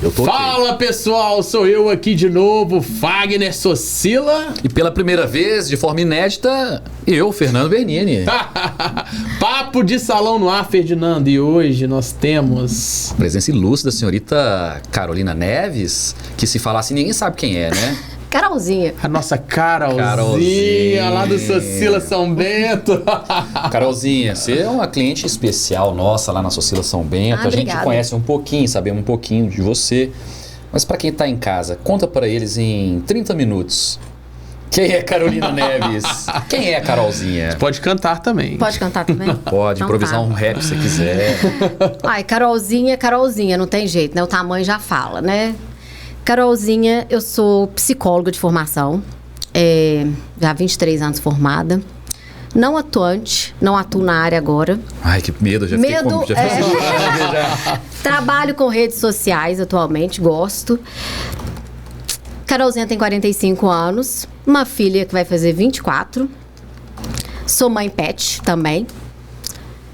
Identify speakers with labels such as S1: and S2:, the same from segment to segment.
S1: Eu tô
S2: Fala, pessoal, sou eu aqui de novo, Fagner Socila.
S1: E pela primeira vez, de forma inédita, eu, Fernando Bernini.
S2: Papo de salão no ar, Ferdinando. E hoje nós temos...
S1: A presença ilustre da senhorita Carolina Neves, que se falar assim, ninguém sabe quem é, né?
S3: Carolzinha.
S2: A nossa Carolzinha, lá do Socila São Bento.
S1: Carolzinha, você é uma cliente especial nossa lá na Socila São Bento. A gente conhece um pouquinho, sabemos um pouquinho de você. Mas para quem está em casa, conta para eles em 30 minutos. Quem é Carolina Neves? Quem é a Carolzinha?
S2: Você pode cantar também.
S3: Pode cantar também?
S1: Pode, então improvisar um rap se você quiser.
S3: Ai, Carolzinha, não tem jeito, né? O tamanho já fala, né? Carolzinha, eu sou psicóloga de formação, já há 23 anos formada, não atuante, não atuo na área agora.
S1: Ai, que medo, já fiquei com...
S3: Trabalho com redes sociais atualmente, gosto. Carolzinha tem 45 anos, uma filha que vai fazer 24, sou mãe pet também.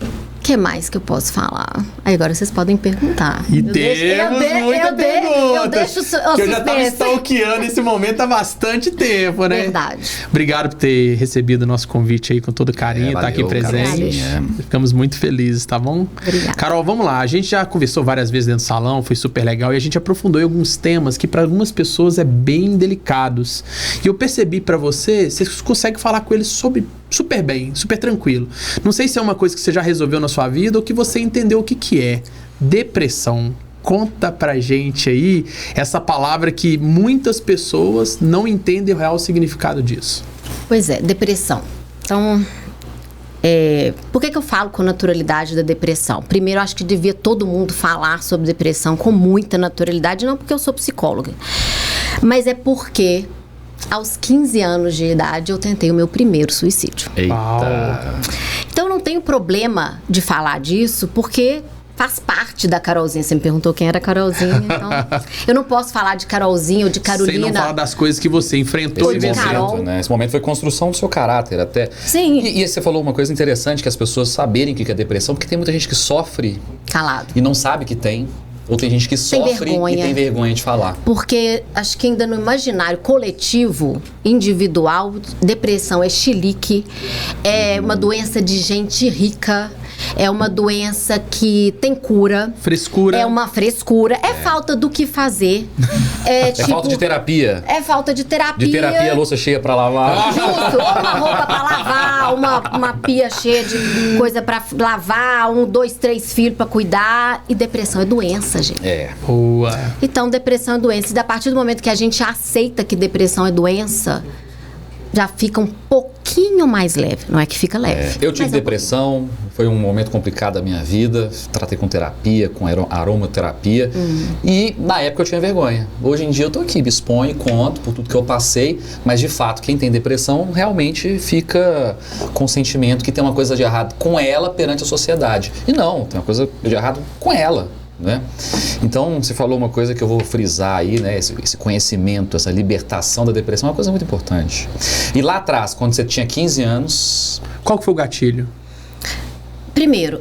S3: O que mais que eu posso falar? Aí agora vocês podem perguntar.
S2: E temos muita pergunta.
S3: Eu deixo o
S2: que eu já tava stalkeando esse momento há bastante tempo, né?
S3: Verdade.
S2: Obrigado por ter recebido o nosso convite aí com todo carinho, tá aqui presente. Ficamos muito felizes, tá bom?
S3: Obrigada.
S2: Carol, vamos lá. A gente já conversou várias vezes dentro do salão, foi super legal. E a gente aprofundou em alguns temas que para algumas pessoas é bem delicados. E eu percebi para você consegue falar com eles super bem, super tranquilo. Não sei se é uma coisa que você já resolveu na sua vida ou que você entendeu o que é. Depressão. Conta pra gente aí essa palavra que muitas pessoas não entendem o real significado disso.
S3: Pois é, depressão. Então, por que eu falo com naturalidade da depressão? Primeiro, eu acho que devia todo mundo falar sobre depressão com muita naturalidade, não porque eu sou psicóloga, mas é porque aos 15 anos de idade eu tentei o meu primeiro suicídio.
S1: Eita!
S3: Então, eu não tenho problema de falar disso, porque faz parte da Carolzinha. Você me perguntou quem era a Carolzinha, então... Eu não posso falar de Carolzinha ou de Carolina.
S2: Sem não falar das coisas que você enfrentou
S3: e venceu.
S1: Né? Esse momento foi construção do seu caráter até.
S3: Sim.
S1: E você falou uma coisa interessante, que as pessoas saberem o que é depressão, porque tem muita gente que sofre...
S3: Calado.
S1: E não sabe que tem. Ou tem gente que sofre e tem vergonha de falar.
S3: Porque acho que ainda no imaginário coletivo, individual, depressão é chilique, é uma doença de gente rica, é uma doença que tem cura.
S2: Frescura.
S3: É uma frescura. É falta do que fazer.
S1: É falta de terapia.
S3: É falta de terapia.
S1: De terapia, louça cheia pra lavar.
S3: Justo. Ou uma roupa pra lavar, uma pia cheia de coisa pra lavar, 1, 2, 3 filhos pra cuidar. E depressão é doença, gente.
S2: Boa.
S3: Então, depressão é doença. E a partir do momento que a gente aceita que depressão é doença, já fica um pouquinho mais leve. Não é que fica leve.
S1: Eu tive depressão, foi um momento complicado da minha vida. Tratei com terapia, com aromaterapia. E na época eu tinha vergonha. Hoje em dia eu tô aqui, me exponho, conto por tudo que eu passei. Mas de fato, quem tem depressão realmente fica com o sentimento que tem uma coisa de errado com ela perante a sociedade. E não, tem uma coisa de errado com ela. Né? Então, você falou uma coisa que eu vou frisar aí, né? Esse conhecimento, essa libertação da depressão é uma coisa muito importante. E lá atrás, quando você tinha 15 anos...
S2: Qual que foi o gatilho?
S3: Primeiro,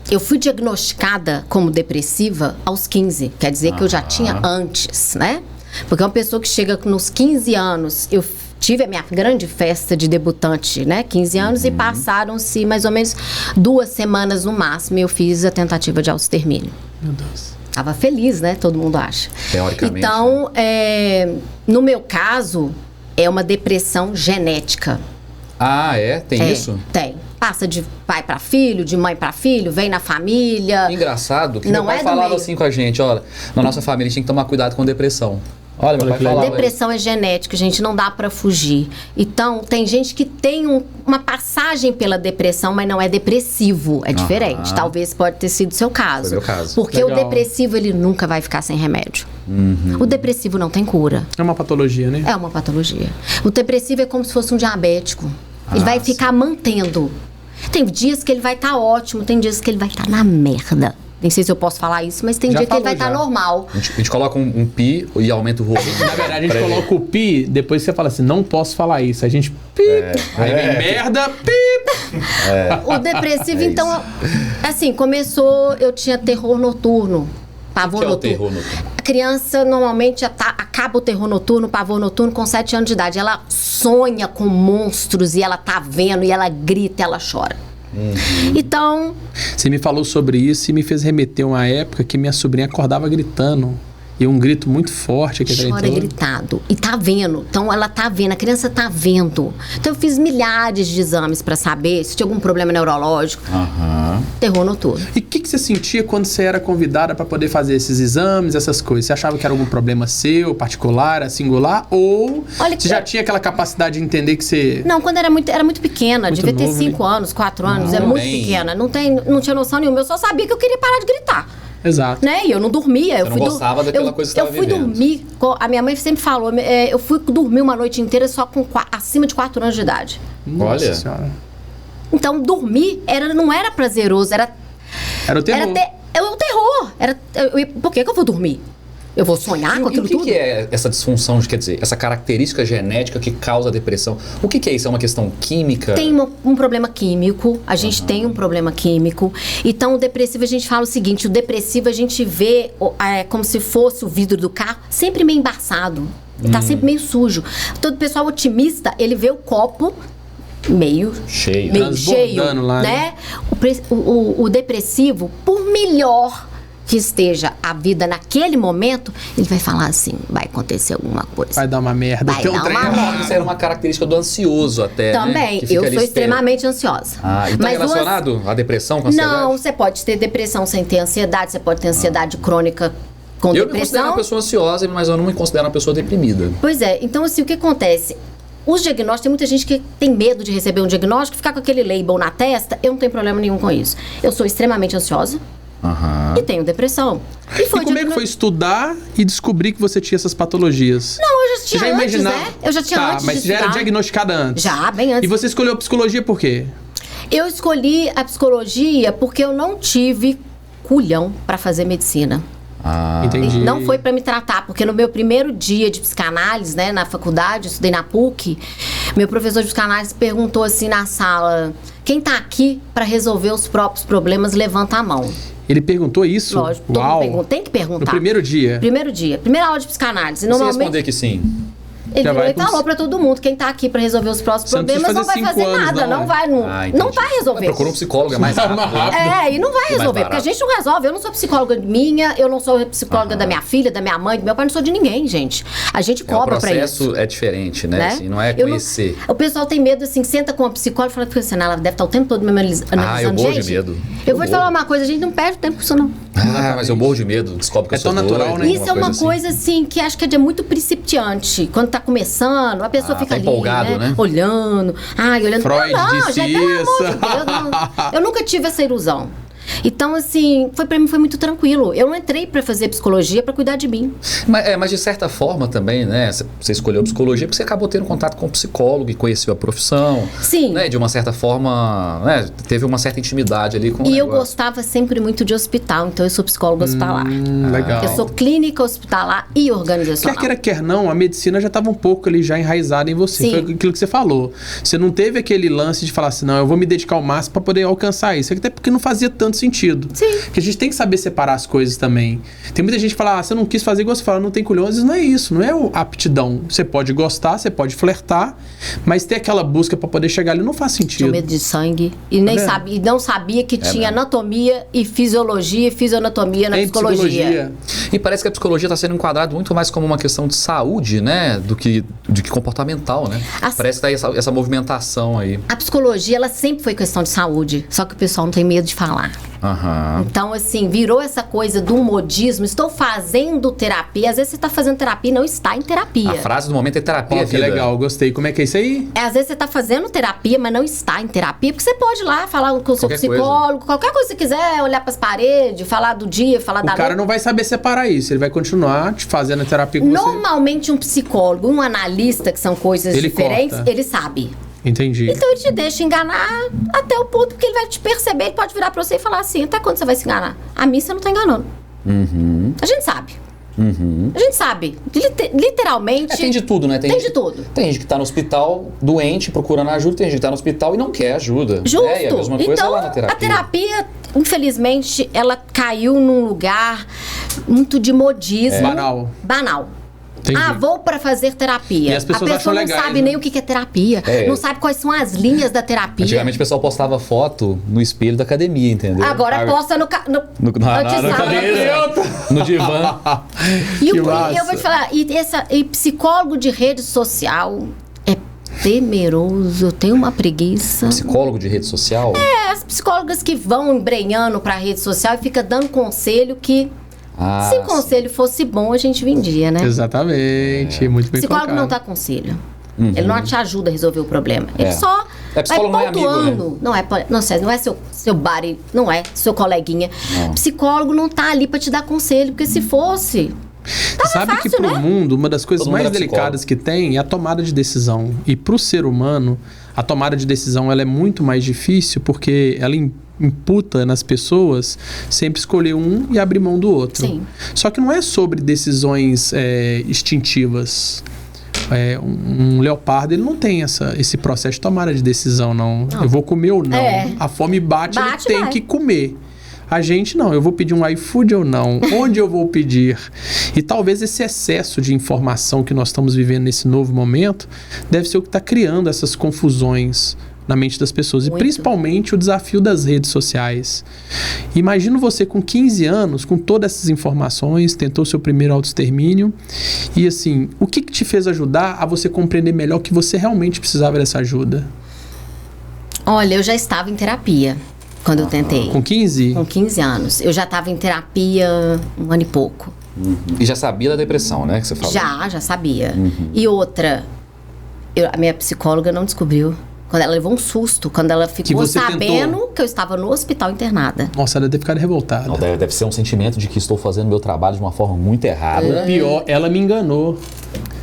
S3: eu fui diagnosticada como depressiva aos 15. Quer dizer que eu já tinha antes, né? Porque uma pessoa que chega nos 15 anos... Eu tive a minha grande festa de debutante, né? 15 anos e passaram-se mais ou menos 2 semanas no máximo e eu fiz a tentativa de autoextermínio.
S2: Meu Deus.
S3: Tava feliz, né? Todo mundo acha.
S1: Teoricamente.
S3: Então, no meu caso, é uma depressão genética.
S1: Ah, é? Tem isso?
S3: Tem. Passa de pai para filho, de mãe para filho, vem na família.
S1: Engraçado que
S3: Não
S1: meu pai falava assim com a gente, olha, na nossa família a gente tem que tomar cuidado com depressão. Olha, meu pai falava.
S3: Depressão é genética, gente, não dá pra fugir. Então, tem gente que tem uma passagem pela depressão, mas não é depressivo. É diferente. Talvez pode ter sido o seu caso.
S1: Foi meu caso.
S3: Porque o depressivo, ele nunca vai ficar sem remédio. O depressivo não tem cura.
S2: É uma patologia, né?
S3: É uma patologia. O depressivo é como se fosse um diabético. Ele vai ficar mantendo. Tem dias que ele vai estar ótimo, tem dias que ele vai estar na merda. Nem sei se eu posso falar isso, mas tem dia que ele vai estar normal.
S1: A gente coloca um pi e aumenta o volume.
S2: Na verdade, a gente coloca o pi, depois você fala assim, não posso falar isso. A gente aí vem merda,
S3: O depressivo, então, assim, começou, eu tinha terror noturno. pavor
S1: que é o
S3: noturno.
S1: terror noturno?
S3: A criança normalmente acaba o terror noturno, o pavor noturno com 7 anos de idade. Ela sonha com monstros e ela tá vendo, e ela grita, ela chora. Então...
S2: Você me falou sobre isso e me fez remeter a uma época que minha sobrinha acordava gritando. E um grito muito forte.
S3: Chora gritado. E tá vendo. Então, ela tá vendo. A criança tá vendo. Então, eu fiz milhares de exames pra saber se tinha algum problema neurológico. Terror noturno.
S2: E o que você sentia quando você era convidada pra poder fazer esses exames, essas coisas? Você achava que era algum problema seu, particular, singular? Ou você já tinha aquela capacidade de entender que você...
S3: Não, quando era muito pequena.
S2: Muito
S3: devia ter
S2: novo,
S3: 5 anos, 4 anos. É muito pequena. Não tinha noção nenhuma. Eu só sabia que eu queria parar de gritar.
S2: Exato.
S3: Né? E eu não dormia.
S1: Você não gostava daquela coisa que você estava vivendo.
S3: Eu fui dormir, a minha mãe sempre falou, eu fui dormir uma noite inteira só com acima de 4 anos de idade.
S2: Nossa Senhora.
S3: Então, dormir não era prazeroso, era
S2: o terror.
S3: Era o terror. Por que eu vou dormir? Eu vou sonhar com aquilo tudo?
S1: O que é essa disfunção, quer dizer, essa característica genética que causa depressão? O que é isso? É uma questão química?
S3: Tem um problema químico, a gente tem um problema químico. Então, o depressivo, a gente fala o seguinte, o depressivo a gente vê como se fosse o vidro do carro sempre meio embaçado, tá sempre meio sujo. Todo pessoal otimista, ele vê o copo meio cheio,
S2: lá,
S3: né? O depressivo, por melhor que esteja a vida naquele momento, ele vai falar assim, vai acontecer alguma coisa.
S2: Vai dar uma merda.
S3: Vai dar uma merda.
S1: Isso era uma característica do ansioso até,
S3: também,
S1: né?
S3: eu sou extremamente ansiosa.
S1: E tá relacionado à depressão, com ansiedade?
S3: Não, você pode ter depressão sem ter ansiedade, você pode ter ansiedade crônica com depressão.
S1: Eu me considero uma pessoa ansiosa, mas eu não me considero uma pessoa deprimida.
S3: Pois é, então assim, o que acontece? Os diagnósticos, tem muita gente que tem medo de receber um diagnóstico, ficar com aquele label na testa, eu não tenho problema nenhum com isso. Eu sou extremamente ansiosa. E tenho depressão.
S2: E como é que foi estudar e descobrir que você tinha essas patologias?
S3: Não, eu já tinha antes, né? Eu já tinha antes
S2: mas
S3: de
S2: já era
S3: estudar.
S2: diagnosticada antes?
S3: Já, bem antes.
S2: E você escolheu a psicologia por quê?
S3: Eu escolhi a psicologia porque eu não tive culhão pra fazer medicina.
S2: Entendi.
S3: Não foi pra me tratar, porque no meu primeiro dia de psicanálise, né, na faculdade, eu estudei na PUC, meu professor de psicanálise perguntou assim na sala, quem tá aqui pra resolver os próprios problemas, levanta a mão.
S2: Ele perguntou isso?
S3: Lógico, todo mundo tem que perguntar.
S2: No primeiro dia?
S3: Primeiro dia. Primeira aula de psicanálise.
S1: Se responder que sim.
S3: Ele falou pra todo mundo, quem tá aqui pra resolver os próximos problemas não vai fazer nada, não vai resolver.
S1: Procura um psicólogo, é mais rápido.
S3: E não vai resolver, porque a gente não resolve. Eu não sou psicóloga minha, eu não sou psicóloga da minha filha, da minha mãe, do meu pai, não sou de ninguém, gente. A gente cobra pra isso.
S1: O processo é diferente, né? Assim, não é conhecer.
S3: O pessoal tem medo, assim, senta com uma psicóloga e fala assim, ela deve estar o tempo todo me analisando.
S1: Eu morro de medo.
S3: Eu vou te falar uma coisa, a gente não perde tempo com isso, não.
S1: Mas eu morro de medo, descobre que eu sou
S2: tão natural, né?
S3: Isso é uma coisa, assim, que acho que é muito principiante. Quando tá começando, a pessoa fica ali,
S1: empolgado, né?
S3: Olhando. Olhando.
S2: Freud disse isso.
S3: Eu nunca tive essa ilusão. Então, assim, pra mim foi muito tranquilo. Eu não entrei pra fazer psicologia pra cuidar de mim.
S1: Mas de certa forma também, né? Você escolheu psicologia porque você acabou tendo contato com um psicólogo e conheceu a profissão.
S3: Sim.
S1: Né? De uma certa forma, né? Teve uma certa intimidade ali com o
S3: eu gostava sempre muito de hospital, então eu sou psicóloga hospitalar.
S2: Legal.
S3: Eu sou clínica hospitalar e organizacional.
S2: Quer queira, quer não, a medicina já estava um pouco ali já enraizada em você.
S3: Sim.
S2: Foi aquilo que você falou. Você não teve aquele lance de falar assim, não, eu vou me dedicar ao máximo para poder alcançar isso. Até porque não fazia tanto sentido.
S3: Sim.
S2: Porque a gente tem que saber separar as coisas também. Tem muita gente que fala, você não quis fazer igual você fala, não tem culhão. Às vezes não é isso, não é aptidão. Você pode gostar, você pode flertar, mas ter aquela busca para poder chegar ali não faz sentido.
S3: Tinha medo de sangue e nem sabia, e não sabia que tinha anatomia e fisiologia e fisioanatomia na psicologia.
S1: E parece que a psicologia está sendo enquadrada muito mais como uma questão de saúde, né? Do que comportamental, né? Parece que tá essa movimentação aí.
S3: A psicologia, ela sempre foi questão de saúde, só que o pessoal não tem medo de falar. Então, assim, virou essa coisa do modismo. Estou fazendo terapia. Às vezes você está fazendo terapia e não está em terapia.
S1: A frase do momento é terapia.
S2: Que legal, gostei. Como é que é isso aí?
S3: Às vezes você está fazendo terapia, mas não está em terapia. Porque você pode ir lá falar com o seu psicólogo, qualquer coisa que você quiser, olhar para as paredes, falar do dia, falar da noite.
S2: O cara não vai saber separar isso. Ele vai continuar te fazendo a terapia com
S3: Normalmente um psicólogo, um analista, que são coisas diferentes, ele sabe.
S2: Entendi.
S3: Então ele te deixa enganar até o ponto que ele vai te perceber, ele pode virar pra você e falar assim, até quando você vai se enganar? A mim você não tá enganando. A gente sabe. A gente sabe. Literalmente.
S1: Tem de tudo, né?
S3: Tem de tudo.
S1: Tem gente que tá no hospital doente, procurando ajuda, tem gente que tá no hospital e não quer ajuda.
S3: Justo.
S1: E a mesma coisa
S3: então,
S1: lá na terapia.
S3: A terapia, infelizmente, ela caiu num lugar muito de modismo. Banal.
S2: Entendi.
S3: Vou para fazer terapia.
S2: E as pessoas
S3: a pessoa
S2: acham
S3: não
S2: legais,
S3: sabe
S2: né?
S3: nem o que é terapia. Não sabe quais são as linhas da terapia.
S1: Antigamente o pessoal postava foto no espelho da academia, entendeu?
S3: Agora posta no
S1: no divã.
S3: E eu vou te falar, e psicólogo de rede social é temeroso, eu tenho uma preguiça.
S1: Psicólogo de rede social?
S3: As psicólogas que vão embrenhando pra rede social e fica dando conselho que... se o conselho fosse bom, a gente vendia, né?
S2: Exatamente, muito bem
S3: Psicólogo
S2: colocado.
S3: não dá conselho. Ele não te ajuda a resolver o problema. Ele só vai
S1: psicólogo
S3: pontuando. Não é amigo, né? Não é seu buddy, não é seu coleguinha.
S1: Não.
S3: Psicólogo não tá ali pra te dar conselho, porque se fosse...
S2: Sabe
S3: fácil,
S2: que pro
S3: né?
S2: mundo, uma das coisas
S1: Todo mundo
S2: mais
S1: é psicólogo.
S2: delicadas que tem é a tomada de decisão. E pro ser humano, a tomada de decisão ela é muito mais difícil porque ela imputa nas pessoas sempre escolher um e abrir mão do outro.
S3: Sim.
S2: Só que não é sobre decisões instintivas. Um leopardo, ele não tem esse processo de tomada de decisão, não. Eu vou comer ou não. A fome bate, ele tem que comer. A gente não, eu vou pedir um iFood ou não? Onde eu vou pedir? E talvez esse excesso de informação que nós estamos vivendo nesse novo momento deve ser o que está criando essas confusões na mente das pessoas.
S3: Muito.
S2: E principalmente o desafio das redes sociais. Imagino você com 15 anos, com todas essas informações, tentou seu primeiro autoextermínio. E assim, o que te fez ajudar a você compreender melhor que você realmente precisava dessa ajuda?
S3: Olha, eu já estava em terapia quando eu tentei.
S2: Com 15?
S3: Com 15 anos. Eu já estava em terapia 1 ano e pouco.
S1: E já sabia da depressão, né? Que você falou.
S3: Já sabia. E outra, a minha psicóloga não descobriu. Quando ela levou um susto, quando ela ficou sabendo que eu estava no hospital internada.
S2: Nossa, ela deve ficar revoltada.
S1: Não, deve ser um sentimento de que estou fazendo meu trabalho de uma forma muito errada.
S2: O pior, ela me enganou.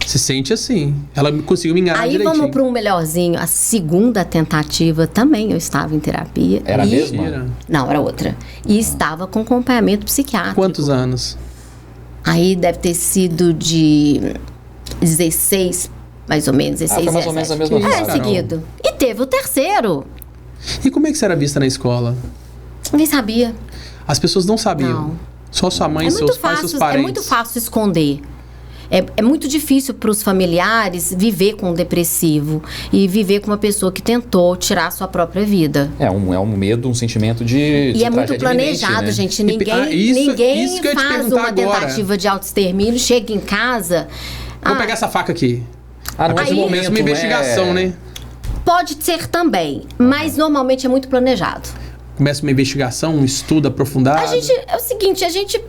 S2: Se sente assim. Ela conseguiu me enganar direitinho.
S3: Aí vamos para um melhorzinho. A segunda tentativa também eu estava em terapia.
S1: Era a mesma?
S3: Não, era outra. E estava com acompanhamento psiquiátrico.
S2: Quantos anos?
S3: Aí deve ter sido de 16, mais ou menos, 16,
S1: foi mais ou menos a mesma fase.
S3: seguido. E teve o terceiro.
S2: E como é que você era vista na escola?
S3: Ninguém sabia.
S2: As pessoas não sabiam.
S3: Não.
S2: Só sua mãe, seus pais, seus parentes.
S3: É muito fácil esconder. É muito difícil para os familiares viver com um depressivo e viver com uma pessoa que tentou tirar a sua própria vida.
S1: É um medo, um sentimento de
S3: E é muito planejado,
S1: iminente, né?
S3: gente.
S2: isso
S3: Ninguém
S2: que eu ia te
S3: faz
S2: perguntar
S3: uma
S2: agora.
S3: tentativa de autoextermínio, chega em casa...
S2: Vou pegar essa faca aqui.
S1: Ah, não é de
S3: Aí-
S1: momento,
S2: Uma investigação, né?
S3: Pode ser também, mas normalmente é muito planejado.
S2: Começa uma investigação, um estudo aprofundado.
S3: É o seguinte,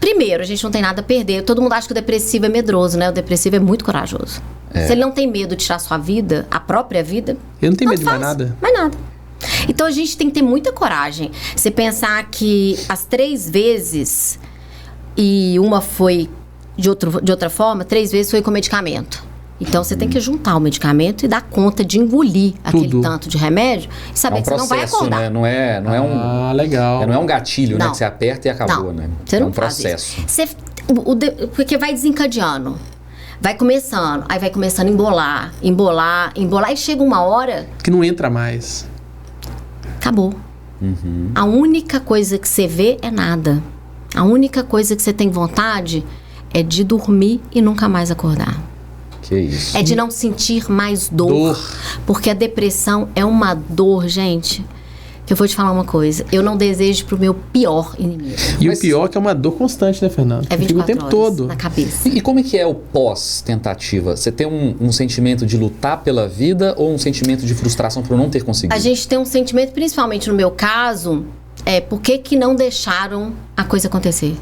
S3: primeiro, a gente não tem nada a perder. Todo mundo acha que o depressivo é medroso, né? O depressivo é muito corajoso. Se ele não tem medo de tirar sua vida, a própria vida...
S2: Eu não tenho medo de mais
S3: faz,
S2: nada.
S3: Mais nada. Então a gente tem que ter muita coragem. Você pensar que as 3 vezes, e uma foi de outra forma, 3 vezes foi com medicamento. Então você tem que juntar o medicamento e dar conta de engolir aquele tanto de remédio e saber que você não vai acordar.
S1: Né? Não é um...
S2: Ah, legal.
S1: Não é um gatilho, né?
S3: Não.
S1: Que você aperta e acabou,
S3: Não,
S1: né?
S3: você
S1: É
S3: não
S1: um
S3: faz
S1: processo.
S3: isso. Porque vai desencadeando. Vai começando. Aí vai começando a embolar. E chega uma hora...
S2: Que não entra mais.
S3: Acabou. A única coisa que você vê é nada. A única coisa que você tem vontade é de dormir e nunca mais acordar.
S1: Que isso.
S3: É de não sentir mais dor. Porque a depressão é uma dor, gente. Que eu vou te falar uma coisa. Eu não desejo pro meu pior inimigo.
S2: E o pior é que é uma dor constante, né, Fernando?
S3: É 24
S2: Fica o tempo
S3: horas
S2: todo.
S3: na cabeça.
S1: E como é que é o pós-tentativa? Você tem um sentimento de lutar pela vida ou um sentimento de frustração por não ter conseguido?
S3: A gente tem um sentimento, principalmente no meu caso, por que não deixaram a coisa acontecer?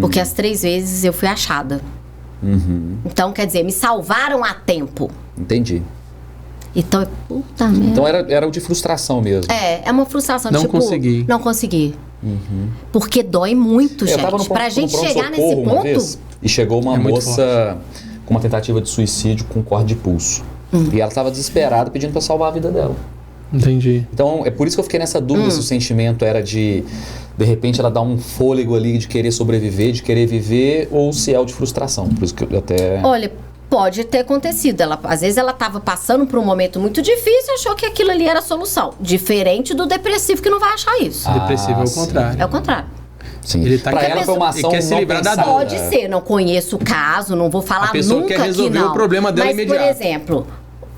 S3: Porque as 3 vezes eu fui achada. Então, quer dizer, me salvaram a tempo.
S1: Entendi.
S3: Então, puta merda.
S1: Então era o de frustração mesmo.
S3: É uma frustração.
S2: Não
S3: tipo,
S2: consegui.
S3: Não consegui. Porque dói muito,
S1: Eu
S3: gente.
S1: tava
S3: Pra gente chegar nesse
S1: pronto-socorro uma
S3: ponto...
S1: vez, e chegou uma
S2: muito
S1: moça com uma tentativa de suicídio com corte de pulso. E ela estava desesperada pedindo para salvar a vida dela.
S2: Entendi.
S1: Então, é por isso que eu fiquei nessa dúvida se o sentimento era de repente, ela dá um fôlego ali de querer sobreviver, de querer viver, ou se é o de frustração. Por isso que eu até...
S3: Olha, Pode ter acontecido. Às vezes ela estava passando por um momento muito difícil e achou que aquilo ali era a solução. Diferente do depressivo que não vai achar isso.
S2: Depressivo é o
S1: sim.
S2: contrário.
S3: É o contrário.
S1: Sim.
S2: Ele tá
S1: Pra
S2: querendo-
S1: ela foi uma ação
S2: ele quer se
S1: não
S2: livrar da
S1: pensada.
S2: dor.
S3: Pode ser, não conheço o caso, não vou falar
S2: A pessoa
S3: nunca
S2: quer resolver
S3: que não.
S2: o problema dela
S3: Mas,
S2: imediato.
S3: por exemplo,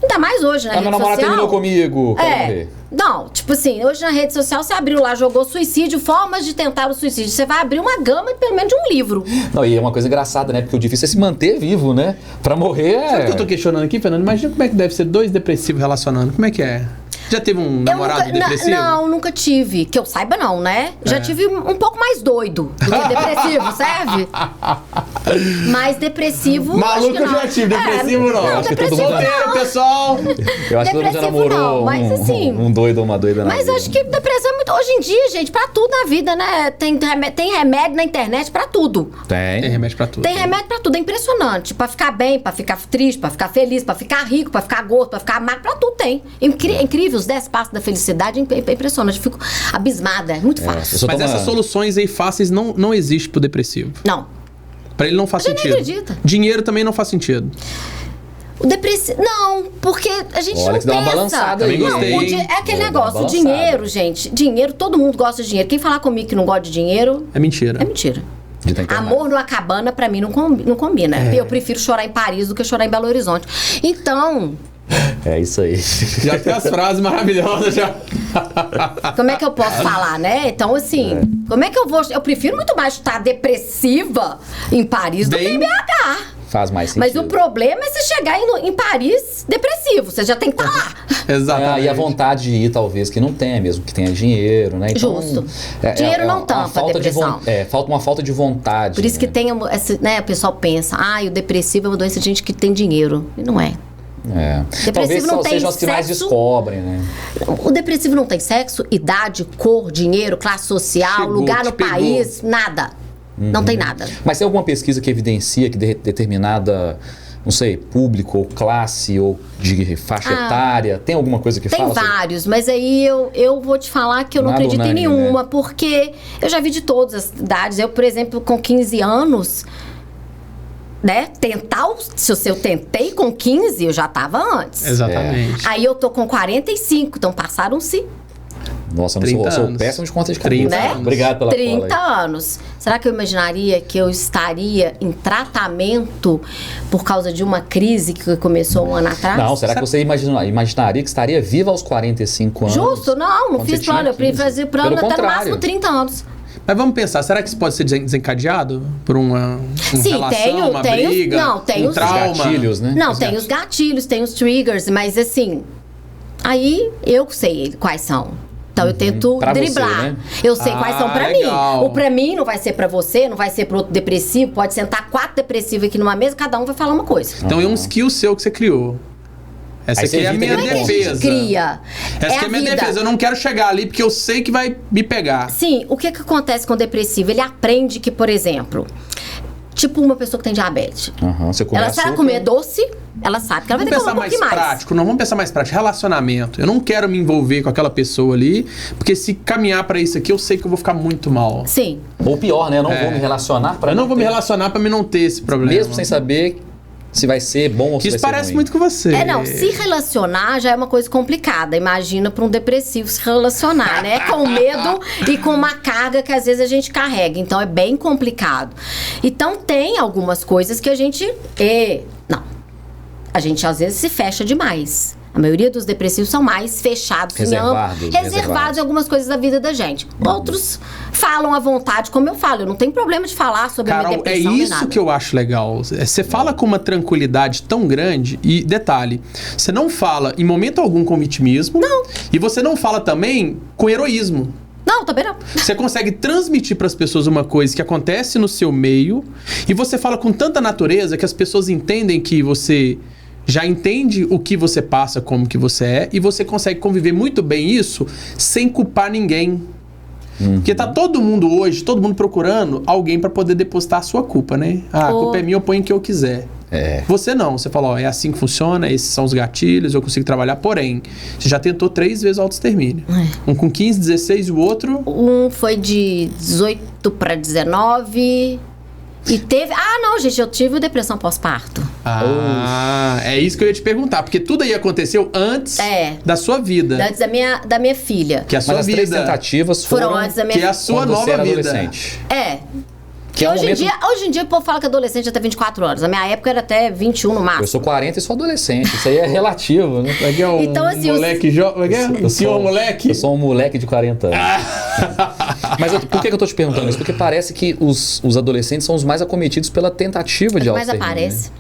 S3: ainda mais hoje na
S1: Ah,
S3: rede
S1: meu namorado
S3: social...
S1: terminou comigo. Quero ver.
S3: Não, tipo assim, hoje na rede social você abriu lá, jogou suicídio, formas de tentar o suicídio. Você vai abrir uma gama, pelo menos de um livro.
S1: Não, e é uma coisa engraçada, né? Porque o difícil é se manter vivo, né? Pra morrer
S2: Sabe o
S1: é...
S2: que eu tô questionando aqui, Fernando? Imagina como é que deve ser 2 depressivos relacionando. Como é que é? Já teve um namorado depressivo?
S3: Não, nunca tive. Que eu saiba, não, né? Já tive um pouco mais doido do que depressivo, serve? Mas depressivo.
S2: Maluco
S3: acho que
S2: eu
S3: não.
S2: já tive, depressivo não.
S1: acho que todo
S3: depressivo
S1: mundo já-
S2: Solteiro, pessoal!
S1: Eu acho que todo mundo já
S3: Depressivo
S1: namorou
S3: não, mas assim-
S1: um doido ou uma doida na
S3: Mas
S1: vida.
S3: acho que depressão é muito. Hoje em dia, gente, pra tudo na vida, né? Tem remédio na internet pra tudo.
S2: Tem
S1: Tem.
S2: remédio pra tudo.
S3: Tem remédio pra tudo, é impressionante. Pra ficar bem, pra ficar triste, pra ficar feliz, pra ficar rico, pra ficar gordo, pra ficar magro, pra tudo tem. Incrível, os 10 passos da felicidade é impressionante. Fico abismada, é muito fácil.
S1: Eu só
S2: Mas
S1: tomo-
S2: essas soluções aí fáceis não existem pro depressivo.
S3: Não.
S2: Pra ele não faz
S3: A gente
S2: sentido.
S3: nem acredita.
S2: Dinheiro também não faz sentido.
S3: O depressivo. Não, porque a gente
S1: Olha
S3: não
S1: que dá uma
S3: pensa.
S1: balançada
S2: aí,
S3: Não,
S2: gostei, hein?
S3: é aquele
S1: Dá uma
S3: negócio, o
S1: balançada.
S3: dinheiro, gente. Dinheiro, todo mundo gosta de dinheiro. Quem falar comigo que não gosta de dinheiro,
S2: É mentira.
S3: é mentira.
S1: De estar internado.
S3: Amor numa cabana, pra mim, não combina. Eu prefiro chorar em Paris do que chorar em Belo Horizonte. Então,
S1: É isso aí.
S2: Já tem as frases maravilhosas já.
S3: como é que eu posso falar, né? Então, assim, como é que eu vou... Eu prefiro muito mais estar depressiva em Paris do que
S2: Bem-
S3: em BH.
S1: Faz mais sentido.
S3: Mas o problema é você chegar em Paris depressivo. Você já tem que estar lá.
S2: Exatamente.
S1: E a vontade de ir, talvez, que não tenha mesmo, que tenha dinheiro, né? Então,
S3: Justo. Dinheiro não
S1: uma
S3: tampa a
S1: falta de
S3: depressão.
S1: falta uma falta de vontade.
S3: Por isso que
S1: né?
S3: tem, né, o pessoal pensa, o depressivo é uma doença de gente que tem dinheiro. E não é.
S1: Talvez
S3: não tem
S1: sejam as que mais
S3: sexo.
S1: descobrem, né?
S3: O depressivo não tem sexo, idade, cor, dinheiro, classe social,
S2: Chegou,
S3: lugar
S2: te
S3: no
S2: pegou.
S3: país, nada. Não tem nada.
S1: Mas tem alguma pesquisa que evidencia que determinada, não sei, público ou classe ou de faixa etária, tem alguma coisa que
S3: Tem
S1: fala sobre-
S3: vários, mas aí eu vou te falar que eu não
S1: Nada
S3: acredito em
S1: unânime,
S3: nenhuma,
S1: né?
S3: porque eu já vi de todas as idades. Eu, por exemplo, com 15 anos, né? Se eu tentei com 15, eu já tava antes.
S2: Exatamente.
S3: Aí eu tô com 45, então passaram-se
S1: Nossa, eu não
S2: 30
S1: sou
S2: anos.
S1: péssimo de conta de
S2: 30
S1: cabeça.
S3: anos.
S1: Obrigado pela
S3: 30
S1: cola aí.
S3: anos. Será que eu imaginaria que eu estaria em tratamento por causa de uma crise que começou um ano atrás?
S1: Não, será que você imaginaria que estaria viva aos 45 anos?
S3: Justo, não
S1: quando
S3: fiz
S1: você tinha
S3: plano. Eu
S1: 15?
S3: fazer plano
S1: Pelo
S3: até no
S1: contrário.
S3: máximo 30 anos.
S2: Mas vamos pensar, será que isso pode ser desencadeado por uma
S3: Sim,
S2: relação, uma briga,
S3: tem
S2: um
S3: os
S2: trauma?
S1: gatilhos, né?
S3: Não, tem os gatilhos, tem os triggers, mas assim, aí eu sei quais são. Então eu tento
S1: Pra você,
S3: driblar.
S1: né?
S3: Eu sei quais são pra
S2: legal.
S3: mim. O pra mim não vai ser pra você, não vai ser pro outro depressivo. Pode sentar 4 depressivos aqui numa mesa, cada um vai falar uma coisa.
S2: Então é um skill seu que você criou. Essa
S1: Aí
S2: aqui
S1: você
S2: é a
S1: evita
S2: minha
S1: que
S3: Como é que a
S2: defesa.
S3: gente cria?
S2: Essa aqui é a minha defesa. Eu não quero chegar ali porque eu sei que vai me pegar.
S3: Sim, o que acontece com o depressivo? Ele aprende que, por exemplo, tipo uma pessoa que tem diabetes.
S1: Aham, você come
S3: Ela, se ela
S1: açúcar.
S3: comer doce, ela sabe que ela vai
S2: Vamos
S3: ter que
S2: pensar
S3: comer um
S2: mais
S3: pouquinho mais.
S2: prático, não vamos pensar mais prático. Relacionamento. Eu não quero me envolver com aquela pessoa ali, porque se caminhar pra isso aqui, eu sei que eu vou ficar muito mal.
S3: Sim.
S1: Ou pior, né? Eu não vou me relacionar pra
S2: Eu não vou me
S1: ter-
S2: relacionar pra mim não ter esse problema.
S1: Mesmo sem saber se vai ser bom ou se
S2: Isso
S1: vai ser
S2: parece
S1: ruim.
S2: muito com você.
S3: Não, se relacionar já é uma coisa complicada. Imagina para um depressivo se relacionar, né? Com medo e com uma carga que às vezes a gente carrega. Então é bem complicado. Então tem algumas coisas que a gente. Não. A gente às vezes se fecha demais. A maioria dos depressivos são mais fechados, reservados em algumas coisas da vida da gente. Outros falam à vontade, como eu falo. Eu não tenho problema de falar sobre a minha
S2: Carol, é
S3: depressão nem
S2: isso
S3: nada.
S2: que eu acho legal. Você fala com uma tranquilidade tão grande e, detalhe, você não fala em momento algum com vitimismo.
S3: Não.
S2: E você não fala também com heroísmo.
S3: Não, também não.
S2: Você consegue transmitir para as pessoas uma coisa que acontece no seu meio e você fala com tanta natureza que as pessoas entendem que você já entende o que você passa, como que você é, e você consegue conviver muito bem isso sem culpar ninguém. Porque tá todo mundo hoje, todo mundo procurando alguém para poder depositar a sua culpa, né? A culpa é minha, eu ponho o que eu quiser. Você não, você fala, é assim que funciona, esses são os gatilhos, eu consigo trabalhar, porém, você já tentou 3 vezes o autoextermínio. Um com 15, 16 e o outro...
S3: Um foi de 18 para 19 E teve... Ah, não, gente, eu tive depressão pós-parto.
S2: É isso que eu ia te perguntar, porque tudo aí aconteceu antes da sua vida.
S3: Antes da minha filha.
S2: Que a sua
S1: Mas
S2: vida.
S1: as 3 tentativas foram
S3: antes da minha
S2: que é a sua
S1: quando
S2: nova
S1: você era
S2: vida.
S1: adolescente.
S3: Que hoje em dia o povo fala que adolescente é até 24 anos. Na minha época era até 21 no máximo.
S1: Eu sou 40 e sou adolescente. Isso aí é relativo, né?
S2: Aqui é um
S3: Então, assim,
S2: moleque jovem. O senhor moleque?
S1: Eu sou um moleque de 40 anos. Mas por que eu tô te perguntando isso? Porque parece que os adolescentes são os mais acometidos pela tentativa de
S3: Mas
S1: autoextermínio,
S3: aparece.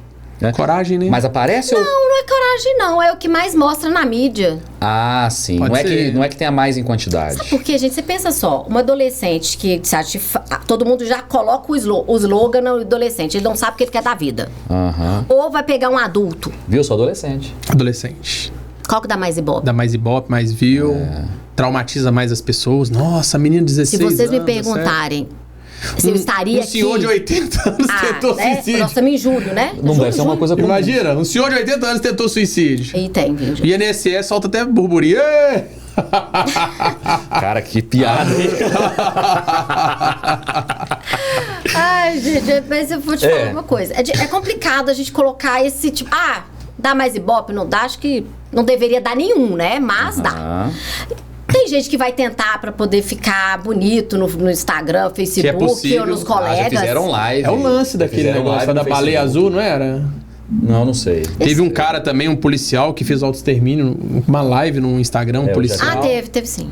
S1: né?
S2: Coragem, né?
S1: Mas aparece ou...
S3: Não é coragem, não. É o que mais mostra na mídia.
S1: Ah, sim.
S2: Pode ser.
S1: Não é que tenha mais em quantidade.
S3: Porque, gente, você pensa só, uma adolescente que todo mundo já coloca o slogan no adolescente, ele não sabe o que ele quer da vida.
S1: Aham.
S3: Ou vai pegar um adulto.
S1: Viu? Eu sou adolescente.
S2: Adolescente.
S3: Qual que dá mais ibope?
S2: Dá mais ibope, mais view. Traumatiza mais as pessoas. Nossa, menino de 16
S3: Se vocês me
S2: anos,
S3: perguntarem se eu estaria aqui...
S2: senhor de 80 anos tentou suicídio.
S3: Nós estamos em julho, né?
S1: Não
S3: Julho,
S1: deve ser uma
S3: julho.
S1: coisa comum.
S2: Imagina, um senhor de 80 anos tentou suicídio.
S3: E tem, viu?
S2: E INSS solta até burburinho. Ê!
S1: Cara, que piada.
S3: Ai, gente, mas eu vou te falar uma coisa. É complicado a gente colocar esse tipo... dá mais ibope? Não dá? Acho que não deveria dar nenhum, né? Mas dá. Tem gente que vai tentar pra poder ficar bonito no Instagram, Facebook
S2: possível.
S3: ou nos
S1: Já
S3: colegas.
S1: fizeram live.
S2: É o lance daquele
S1: Fizeram
S2: negócio
S1: live
S2: da
S1: no
S2: baleia
S1: Facebook.
S2: azul, não era?
S1: Não sei.
S2: Teve um cara também, um policial, que fez autoextermínio, uma live no Instagram, um
S1: eu já
S2: policial.
S3: Teve sim.